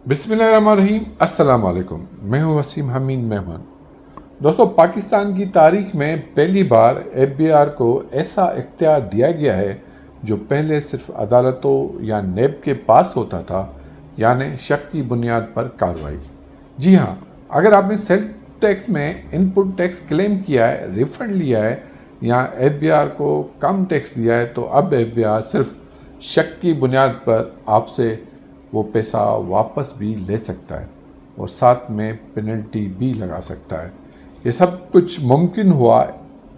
بسم اللہ الرحمن الرحیم۔ السلام علیکم، میں ہوں وسیم حمید مہمان۔ دوستو، پاکستان کی تاریخ میں پہلی بار ایف بی آر کو ایسا اختیار دیا گیا ہے جو پہلے صرف عدالتوں یا نیب کے پاس ہوتا تھا، یعنی شک کی بنیاد پر کارروائی۔ جی ہاں، اگر آپ نے سیل ٹیکس میں ان پٹ ٹیکس کلیم کیا ہے، ریفنڈ لیا ہے یا ایف بی آر کو کم ٹیکس دیا ہے، تو اب ایف بی آر صرف شک کی بنیاد پر آپ سے وہ پیسہ واپس بھی لے سکتا ہے اور ساتھ میں پینلٹی بھی لگا سکتا ہے۔ یہ سب کچھ ممکن ہوا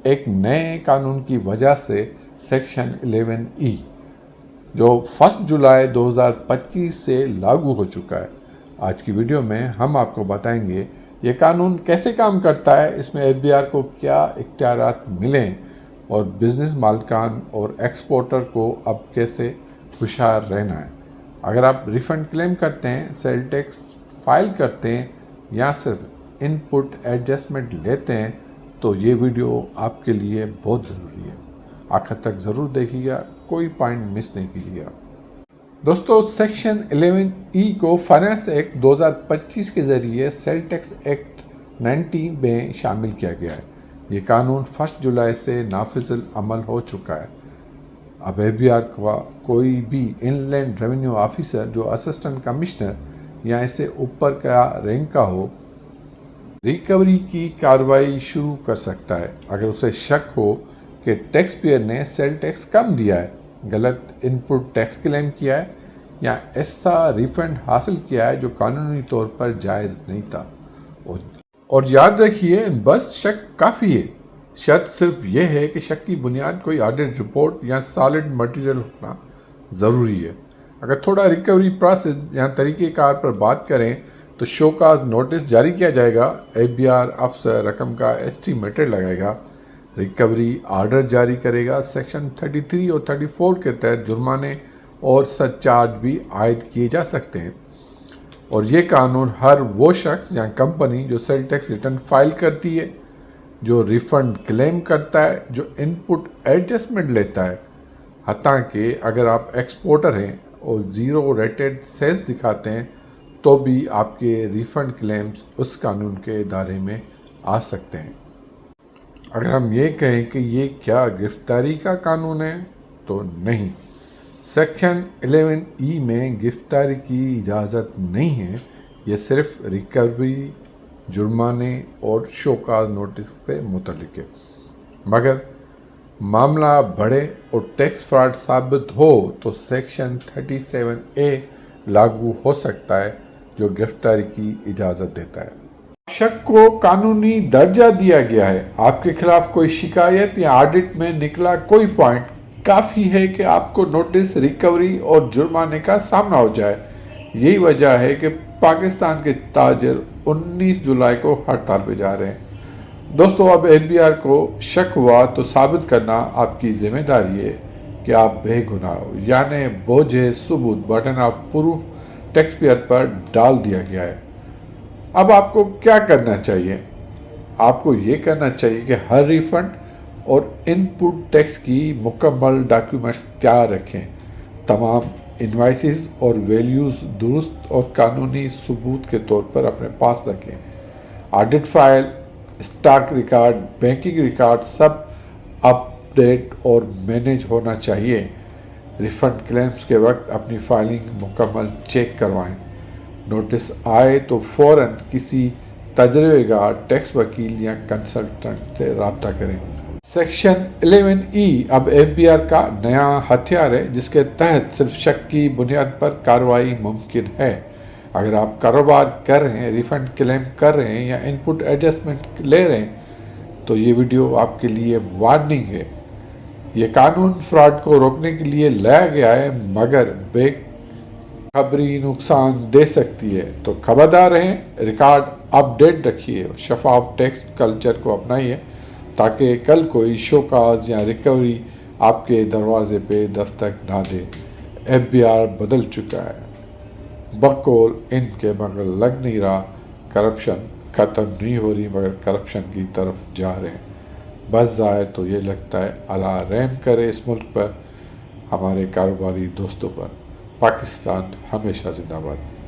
ایک نئے قانون کی وجہ سے، سیکشن 11E، جو 1 جولائی 2025 سے لاگو ہو چکا ہے۔ آج کی ویڈیو میں ہم آپ کو بتائیں گے یہ قانون کیسے کام کرتا ہے، اس میں ایف بی آر کو کیا اختیارات ملیں اور بزنس مالکان اور ایکسپورٹر کو اب کیسے ہوشیار رہنا ہے۔ اگر آپ ریفنڈ کلیم کرتے ہیں، سیل ٹیکس فائل کرتے ہیں یا صرف ان پٹ ایڈجسٹمنٹ لیتے ہیں تو یہ ویڈیو آپ کے لیے بہت ضروری ہے۔ آخر تک ضرور دیکھیے گا، کوئی پوائنٹ مس نہیں کیجیے گا۔ دوستو، سیکشن 11E کو فائنانس ایکٹ 2025 کے ذریعے سیل ٹیکس ایکٹ 90 میں شامل کیا گیا ہے۔ یہ قانون 1 جولائی سے نافذ العمل ہو چکا ہے۔ اب ایف بی آر کا کوئی بھی ان لینڈ ریونیو آفیسر جو اسسٹنٹ کمشنر یا اس سے اوپر کا رینک کا ہو، ریکوری کی کارروائی شروع کر سکتا ہے اگر اسے شک ہو کہ ٹیکس پیئر نے سیل ٹیکس کم دیا ہے، غلط ان پٹ ٹیکس کلیم کیا ہے یا ایسا ریفنڈ حاصل کیا ہے جو قانونی طور پر جائز نہیں تھا۔ اور یاد رکھیے، بس شک کافی ہے۔ شرط صرف یہ ہے کہ شک کی بنیاد کوئی آڈٹ رپورٹ یا سالڈ مٹیریل ہونا ضروری ہے۔ اگر تھوڑا ریکوری پروسیس یا طریقہ کار پر بات کریں تو شوکاز نوٹس جاری کیا جائے گا، ایف بی آر افسر رقم کا ایسٹیمیٹر لگائے گا، ریکوری آرڈر جاری کرے گا، سیکشن 33 اور 34 کے تحت جرمانے اور سرچارج بھی عائد کیے جا سکتے ہیں۔ اور یہ قانون ہر وہ شخص یا کمپنی جو سیل ٹیکس ریٹرن فائل کرتی ہے، جو ریفنڈ کلیم کرتا ہے، جو ان پٹ ایڈجسٹمنٹ لیتا ہے، حتیٰ کہ اگر آپ ایکسپورٹر ہیں اور 0 ریٹڈ سیز دکھاتے ہیں تو بھی آپ کے ریفنڈ کلیمز اس قانون کے دائرے میں آ سکتے ہیں۔ اگر ہم یہ کہیں کہ یہ کیا گرفتاری کا قانون ہے تو نہیں، سیکشن 11E میں گرفتاری کی اجازت نہیں ہے، یہ صرف ریکوری، جرمانے اور شوکاز نوٹس سے متعلق ہے۔ مگر معاملہ بڑھے اور ٹیکس فراڈ ثابت ہو تو سیکشن 37A لاگو ہو سکتا ہے، جو گرفتاری کی اجازت دیتا ہے۔ شک کو قانونی درجہ دیا گیا ہے۔ آپ کے خلاف کوئی شکایت یا آڈٹ میں نکلا کوئی پوائنٹ کافی ہے کہ آپ کو نوٹس، ریکوری اور جرمانے کا سامنا ہو جائے۔ یہی وجہ ہے کہ پاکستان کے تاجر 19 جولائی کو ہڑتال پہ جا رہے ہیں۔ دوستو، اب ایف بی آر کو شک ہوا تو ثابت کرنا آپ کی ذمہ داری ہے کہ آپ بے گناہ ہو، یعنی بوجھ ثبوت burden of proof taxpayer پر ڈال دیا گیا ہے۔ اب آپ کو کیا کرنا چاہیے؟ آپ کو یہ کرنا چاہیے کہ ہر ریفنڈ اور ان پٹ ٹیکس کی مکمل ڈاکیومنٹس تیار رکھیں، تمام انوائسز اور ویلیوز درست اور قانونی ثبوت کے طور پر اپنے پاس رکھیں۔ Audit file, stock record, banking record سب اپ ڈیٹ اور مینیج ہونا چاہیے۔ ریفنڈ کلیمز کے وقت اپنی فائلنگ مکمل چیک کروائیں۔ نوٹس آئے تو فوراً کسی تجربے کار ٹیکس وکیل یا کنسلٹنٹ سے رابطہ کریں۔ سیکشن 11E اب ایف بی آر کا نیا ہتھیار ہے، جس کے تحت صرف شک کی بنیاد پر کارروائی ممکن ہے۔ اگر آپ کاروبار کر رہے ہیں، ریفنڈ کلیم کر رہے ہیں یا ان پٹ ایڈجسٹمنٹ لے رہے ہیں تو یہ ویڈیو آپ کے لیے وارننگ ہے۔ یہ قانون فراڈ کو روکنے کے لیے لایا گیا ہے، مگر بے خبری نقصان دے سکتی ہے، تو خبردار رہیں، ریکارڈ اپ ڈیٹ رکھیے، شفاف ٹیکس کلچر کو اپنائیے تاکہ کل کوئی شوکاز یا ریکوری آپ کے دروازے پہ دستک نہ دے۔ ایف بی آر بدل چکا ہے، بقول ان کے مگر لگ نہیں رہا، کرپشن ختم نہیں ہو رہی مگر کرپشن کی طرف جا رہے ہیں۔ بس ظاہر تو یہ لگتا ہے اللہ رحم کرے اس ملک پر، ہمارے کاروباری دوستوں پر۔ پاکستان ہمیشہ زندہ باد۔